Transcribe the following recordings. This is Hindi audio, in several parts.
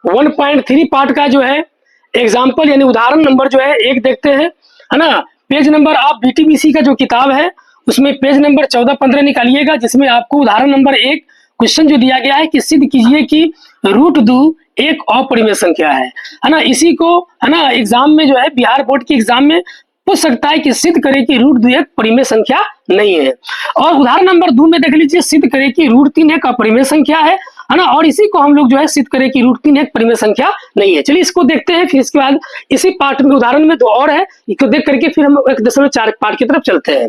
1.3 पार्ट का जो है एग्जाम्पल यानी उदाहरण नंबर जो है 1 देखते हैं, है ना। पेज नंबर आप बीटीबीसी का जो किताब है उसमें पेज नंबर 14-15 निकालिएगा, जिसमें आपको उदाहरण नंबर 1 क्वेश्चन जो दिया गया है कि सिद्ध कीजिए कि √2 एक अपरिमेय संख्या है ना। इसी को है ना एग्जाम में जो है बिहार बोर्ड के एग्जाम में पूछ सकता है कि सिद्ध करे कि √2 एक परिमेय संख्या नहीं है। और उदाहरण नंबर 2 में देख लीजिए, सिद्ध करे कि √3 एक अपरिमेय संख्या है ना। और इसी को हम लोग जो है सिद्ध करें कि √3 एक परिमेय संख्या नहीं है। चलिए इसको देखते हैं, फिर इसके बाद इसी पार्ट में उदाहरण में 2 और है, इसको देख करके फिर हम 1.4 पार्ट की तरफ चलते हैं।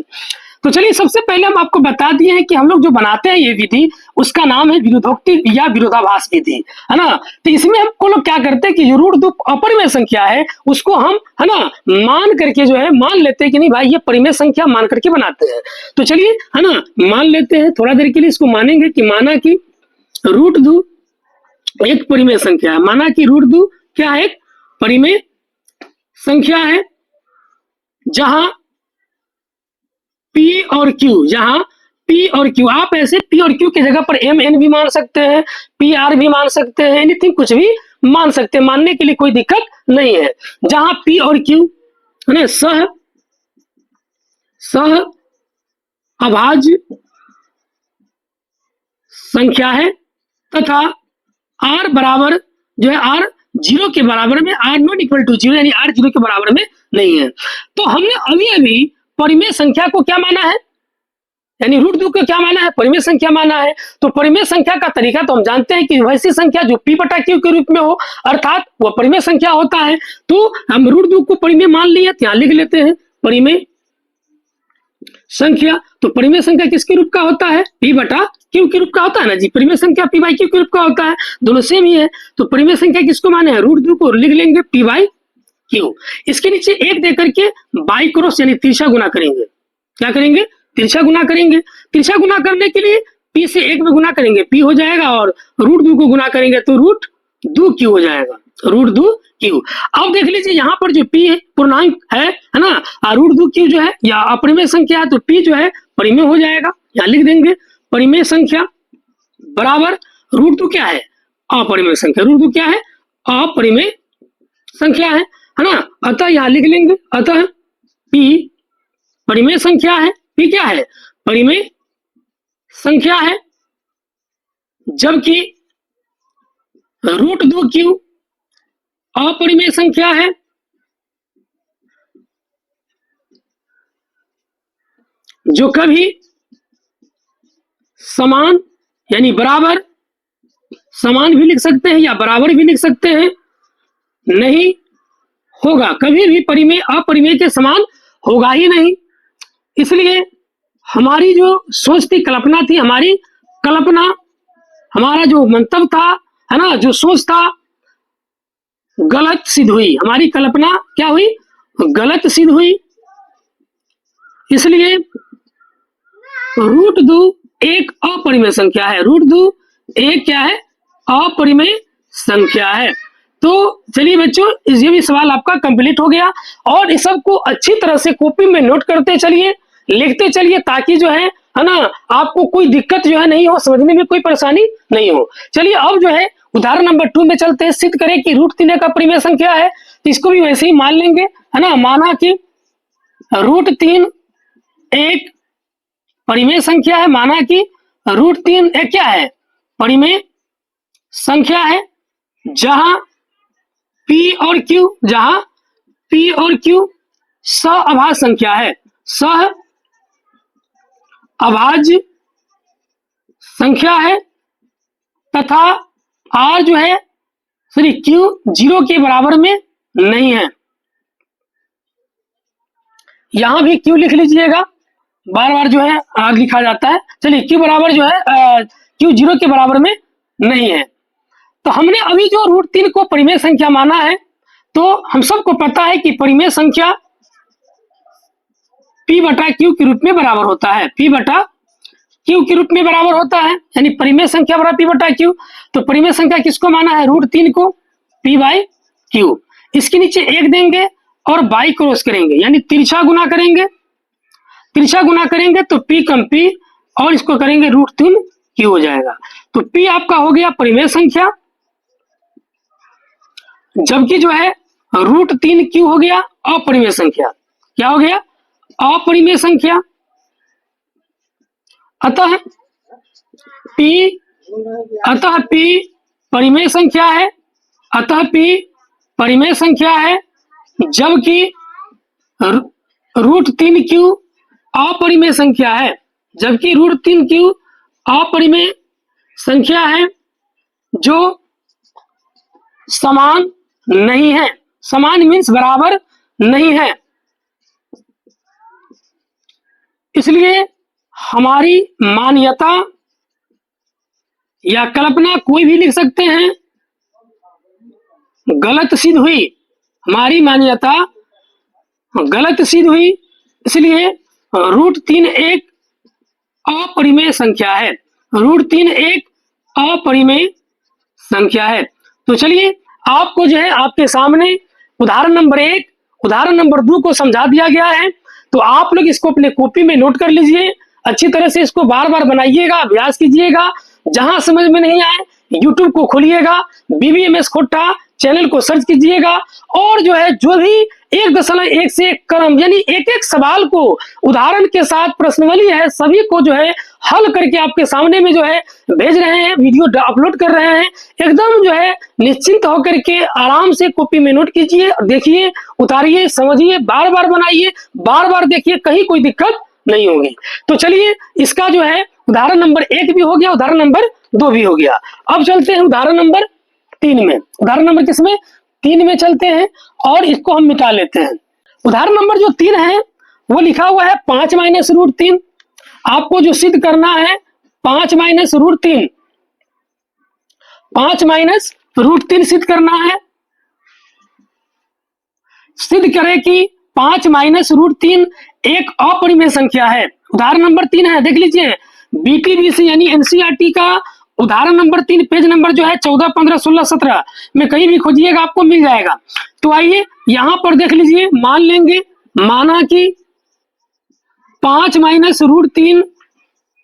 तो चलिए सबसे पहले हम आपको बता दिए हैं कि हम लोग जो बनाते हैं ये विधि, उसका नाम है विरोधोक्ति या विरोधाभास विधि, है ना। तो इसमें हम लोग क्या करते हैं कि √2 अपरिमेय संख्या है, उसको हम है ना मान करके जो है मान लेते हैं कि नहीं भाई ये परिमेय संख्या मान करके बनाते हैं। तो चलिए है ना मान लेते हैं, थोड़ा देर के लिए इसको मानेंगे कि माना कि √2 एक परिमेय संख्या है। माना कि √2 क्या है, एक परिमेय संख्या है जहां P और Q, जहां P और Q, आप ऐसे P और Q की जगह पर MN भी मान सकते हैं, PR भी मान सकते हैं, एनीथिंग कुछ भी मान सकते हैं, मानने के लिए कोई दिक्कत नहीं है। जहां P और Q है ना सह अभाज्य संख्या है तथा R बराबर जो है R 0 के बराबर में, R नॉट इक्वल टू 0 यानी R 0 के बराबर में नहीं है। तो हमने अभी परिमेय संख्या को क्या माना है, यानी √2 को क्या माना है, परिमेय संख्या माना है। तो परिमेय संख्या का तरीका तो हम जानते हैं कि वैसी संख्या जो P/Q के रूप में हो, अर्थात वह परिमेय संख्या होता है। तो हम √2 को परिमेय मान लिया, यहाँ लिख लेते हैं परिमेय संख्या। तो परिमेय संख्या किसके रूप का होता है, P/Q के रूप का होता है ना जी। परिमेय संख्या P/Q के रूप का होता है, दोनों सेम ही है। तो परिमेय संख्या किसको माने हैं, √2 को लिख लेंगे P/Q। इसके नीचे 1 देकर के बाई क्रॉस यानी तिरछा गुना करेंगे। क्या करेंगे, तिरछा गुना करेंगे। तिरछा गुना करने के लिए P से 1 में गुना करेंगे, P हो जाएगा, और √2 को गुना करेंगे तो √2Q हो जाएगा, √2Q। अब देख लीजिए यहाँ पर जो P है पूर्णांक है ना, √2Q जो है या अपरिमेय संख्या है, तो P जो है परिमेय हो जाएगा। यहाँ लिख देंगे परिमेय संख्या बराबर √2 क्या है, अपरिमेय संख्या। √2 क्या है, अपरिमेय संख्या है ना। अतः यहाँ लिख लेंगे, अतः P परिमेय संख्या है। P क्या है, परिमेय संख्या है, जबकि √2Q अपरिमेय संख्या है। जो कभी समान यानी बराबर, समान भी लिख सकते हैं या बराबर भी लिख सकते हैं, नहीं होगा, कभी भी परिमेय अपरिमेय के समान होगा ही नहीं। इसलिए हमारी जो सोच थी, कल्पना थी, हमारी कल्पना, हमारा जो मंतव्य था है ना, जो सोच था, गलत सिद्ध हुई। हमारी कल्पना क्या हुई, गलत सिद्ध हुई। इसलिए √2 एक अपरिमेय संख्या है, √2 एक क्या है, अपरिमेय संख्या है। तो चलिए बच्चों, ये भी सवाल आपका कंप्लीट हो गया। और इस सब को अच्छी तरह से कॉपी में नोट करते चलिए, लिखते चलिए, ताकि जो है ना आपको कोई दिक्कत जो है नहीं हो, समझने में कोई परेशानी नहीं हो। चलिए अब जो है उदाहरण नंबर 2 में चलते हैं। सिद्ध करें कि √3 एक अपरिमेय संख्या है, तो इसको भी वैसे ही मान लेंगे, है ना। माना कि √3 एक परिमेय संख्या है, माना कि √3 एक क्या है, परिमेय संख्या है, जहां P और Q सह अभाज्य संख्या है, सह अभाज्य संख्या है, तथा R जो है Q 0 के बराबर में नहीं है। यहां भी Q लिख लीजिएगा, बार बार जो है R लिखा जाता है। चलिए Q बराबर जो है Q 0 के बराबर में नहीं है। तो हमने अभी जो √3 को परिमेय संख्या माना है, तो हम सबको पता है कि परिमेय संख्या P/Q के रूप में बराबर होता है, P/Q के रूप में बराबर होता है, यानी परिमेय संख्या बराबर P/Q। तो परिमेय संख्या किसको माना है, √3 को, P/Q। इसके नीचे 1 देंगे और बाई क्रॉस करेंगे यानी तिरछा गुना करेंगे, तिरछा गुना करेंगे तो p कम p और इसको करेंगे √3 q हो जाएगा। तो p आपका हो गया परिमेय संख्या, जबकि जो है √3 q हो गया अपरिमेय संख्या। क्या हो गया? अपरिमेय संख्या। अतः p परिमेय संख्या है, अतः p परिमेय संख्या है, जबकि √3 q अपरिमेय संख्या है, जबकि √3 q अपरिमेय संख्या है जो समान नहीं है। समान मीन्स बराबर नहीं है। इसलिए हमारी मान्यता या कल्पना कोई भी लिख सकते हैं, गलत सिद्ध हुई। हमारी मान्यता गलत सिद्ध हुई, इसलिए √3 एक अपरिमेय संख्या है। √3 एक अपरिमेय संख्या है। तो चलिए आपको जो है आपके सामने उदाहरण नंबर 1, उदाहरण नंबर 2 को समझा दिया गया है। तो आप लोग इसको अपने कॉपी में नोट कर लीजिए, अच्छी तरह से इसको बार बार बनाइएगा, अभ्यास कीजिएगा। जहां समझ में नहीं आए यूट्यूब को खोलिएगा, BBMS खोट्टा चैनल को सर्च कीजिएगा और जो है जो भी 1.1 से 1 क्रम यानी एक एक सवाल को उदाहरण के साथ प्रश्नावली है सभी को जो है हल करके आपके सामने में जो है भेज रहे हैं, वीडियो अपलोड कर रहे हैं। एकदम जो है निश्चिंत होकर के आराम से कॉपी में नोट कीजिए, देखिए, उतारिए, समझिए, बार बार बनाइए, बार बार देखिए, कहीं कोई दिक्कत नहीं होगी। तो चलिए इसका जो है उदाहरण नंबर 1 भी हो गया, उदाहरण नंबर 2 भी हो गया। अब चलते हैं उदाहरण नंबर 3 में। उदाहरण नंबर किसमें? 3 में चलते हैं और इसको हम मिटा लेते हैं। उदाहरण नंबर जो 3 है वो लिखा हुआ है 5 - √3। आपको जो सिद्ध करना है 5 - √3, 5 - √3 सिद्ध करना है। सिद्ध करें कि 5 - √3 एक अपरिमेय संख्या है। उदाहरण नंबर 3 है, देख लीजिए, BTBC यानी NCERT का उदाहरण नंबर 3, पेज नंबर जो है 14, 15, 16, 17 में कहीं भी खोजिएगा आपको मिल जाएगा। तो आइए यहां पर देख लीजिए, मान लेंगे, माना कि 5 - √3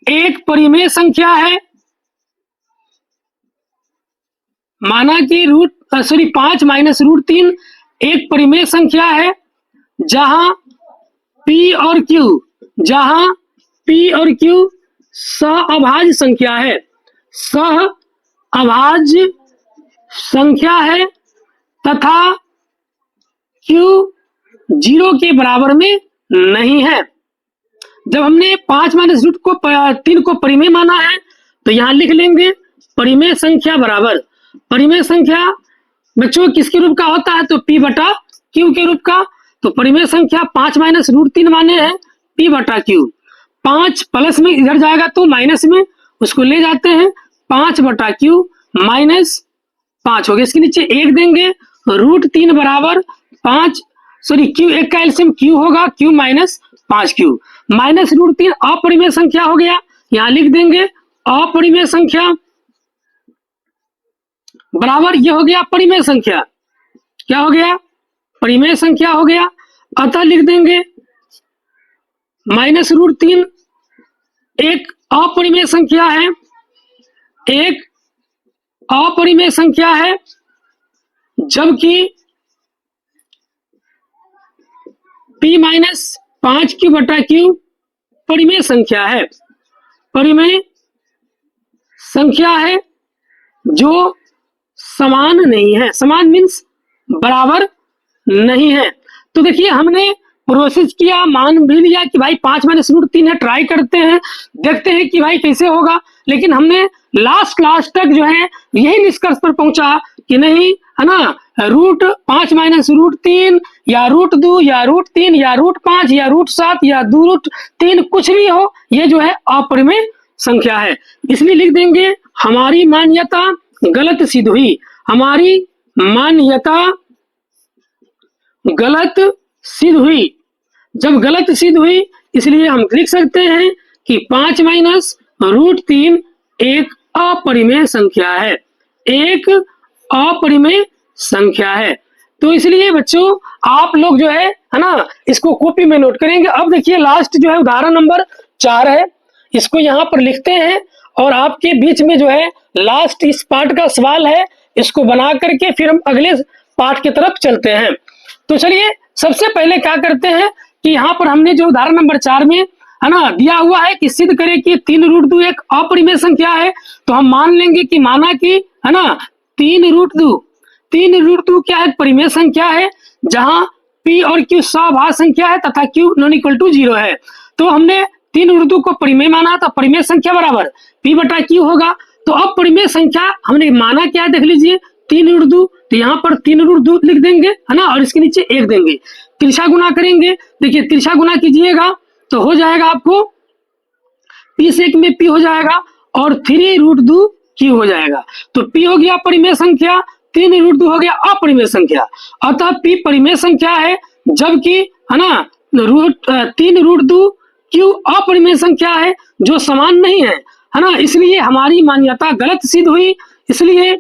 एक परिमेय संख्या है। माना कि 5 - √3 एक परिमेय संख्या है जहां P और Q सहअभाज्य संख्या है, सहअभाज्य संख्या है तथा Q 0 के बराबर में नहीं है। जब हमने 5 - √3 को परिमेय माना है तो यहां लिख लेंगे परिमेय संख्या बराबर, परिमेय संख्या बच्चों किसके रूप का होता है? तो P/Q के रूप का। तो परिमेय संख्या 5 - √3 माने हैं P/Q। 5 प्लस में इधर जाएगा तो माइनस में उसको ले जाते हैं, 5/Q -5 हो गया। इसके नीचे 1 देंगे, √3 बराबर 5, Q एक का एलसीएम Q होगा, Q - 5Q माइनस √3 अपरिमेय संख्या हो गया। यहां लिख देंगे अपरिमेय संख्या बराबर ये हो गया परिमेय संख्या। क्या हो गया? परिमेय संख्या हो गया। अतः लिख देंगे -√3 एक अपरिमेय संख्या है, एक अपरिमेय संख्या है, जबकि P - 5Q/Q परिमेय संख्या है, परिमेय संख्या है जो समान नहीं है। समान मीन्स बराबर नहीं है। तो देखिए हमने प्रोसेस किया, मान भी लिया कि भाई 5 - √3 है, ट्राई करते हैं, देखते हैं कि भाई कैसे होगा। लेकिन हमने लास्ट तक जो है यही निष्कर्ष पर पहुंचा कि नहीं, है ना, 5 - √3 या √2 या √3 या √5 या √7 या 2√3 कुछ भी हो, ये जो है अपरिमेय संख्या है। इसलिए लिख देंगे हमारी मान्यता गलत सिद्ध हुई, हमारी मान्यता गलत सिद्ध हुई। जब गलत सिद्ध हुई इसलिए हम लिख सकते हैं कि 5 - √3 एक अपरिमेय संख्या है, एक अपरिमेय संख्या है। तो इसलिए बच्चों आप लोग जो है ना, इसको कॉपी में नोट करेंगे। अब देखिए लास्ट जो है उदाहरण नंबर 4 है, इसको यहाँ पर लिखते हैं और आपके बीच में जो है लास्ट इस पार्ट का सवाल है, इसको बना करके फिर हम अगले पार्ट की तरफ चलते हैं। तो चलिए सबसे पहले क्या करते हैं कि यहाँ पर हमने जो उदाहरण नंबर 4 में है ना दिया हुआ है कि सिद्ध करें कि 3√2 एक अपरिमेय संख्या है। तो हम मान लेंगे कि माना कि है ना 3√2 क्या है, परिमेय संख्या है जहां p और q सभाज्य संख्या है तथा q नॉन इक्वल टू 0 है। तो हमने 3√2 को परिमेय माना था, परिमेय संख्या बराबर p बटा q होगा। तो अब परिमेय संख्या हमने माना क्या है देख लीजिए 3√2, तो यहाँ पर 3√2 लिख देंगे है ना, और इसके नीचे 1 देंगे। तिरछा गुना करेंगे, देखिए तिरछा गुना कीजिएगा तो हो जाएगा आपको p से 1 में p हो जाएगा और 3√2 q हो जाएगा। तो p हो गया परिमेय संख्या, 3√2 हो गया अपरिमेय संख्या। अतः p परिमेय संख्या है जबकि है ना 3√2 q अपरिमेय संख्या है जो समान नहीं है ना, इसलिए हमारी मान्यता गलत सिद्ध हुई। इसलिए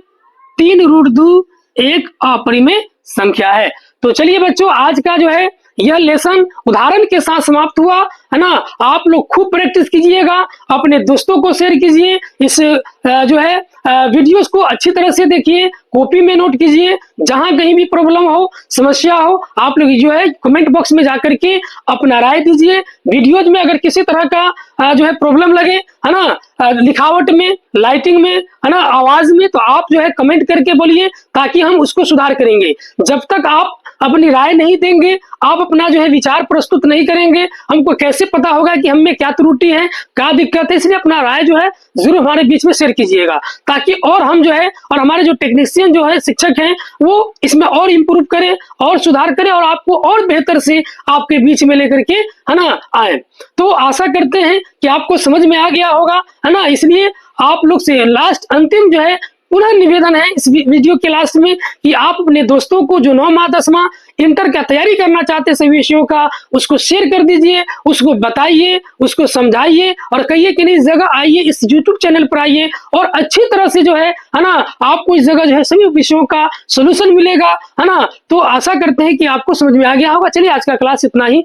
3√2 एक अपरिमेय संख्या है। तो चलिए बच्चों आज का जो है यह लेसन उदाहरण के साथ समाप्त हुआ है ना। आप लोग खूब प्रैक्टिस कीजिएगा, अपने दोस्तों को शेयर कीजिए, इस जो है वीडियोस को अच्छी तरह से देखिए, कॉपी में नोट कीजिए। जहां कहीं भी प्रॉब्लम हो, समस्या हो, आप लोग जो है कमेंट बॉक्स में जाकर के अपना राय दीजिए। वीडियोज में अगर किसी तरह का जो है प्रॉब्लम लगे है ना, लिखावट में, लाइटिंग में है ना, आवाज में, तो आप जो है कमेंट करके बोलिए ताकि हम उसको सुधार करेंगे। जब तक आप अपनी राय नहीं देंगे, आप अपना जो है विचार प्रस्तुत नहीं करेंगे, हमको कैसे पता होगा कि हमें क्या त्रुटि है, क्या दिक्कत है। इसलिए अपना राय जो है जरूर हमारे बीच में शेयर कीजिएगा ताकि और हम जो है और हमारे जो टेक्नीशियन जो है शिक्षक हैं वो इसमें और इम्प्रूव करें और सुधार करें और आपको और बेहतर से आपके बीच में लेकर के है ना आए। तो आशा करते हैं कि आपको समझ में आ गया होगा है ना। इसलिए आप लोग से लास्ट अंतिम जो है पुनः निवेदन है इस वीडियो के लास्ट में कि आप अपने दोस्तों को जो 9वां 10वां इंटर का तैयारी करना चाहते हैं सभी विषयों का, उसको शेयर कर दीजिए, उसको बताइए, उसको समझाइए और कहिए कि नहीं इस जगह आइए, इस YouTube चैनल पर आइए और अच्छी तरह से जो है ना आपको इस जगह जो है सभी विषयों का सोल्यूशन मिलेगा है ना। तो आशा करते हैं कि आपको समझ में आ गया होगा। चलिए आज का क्लास इतना ही।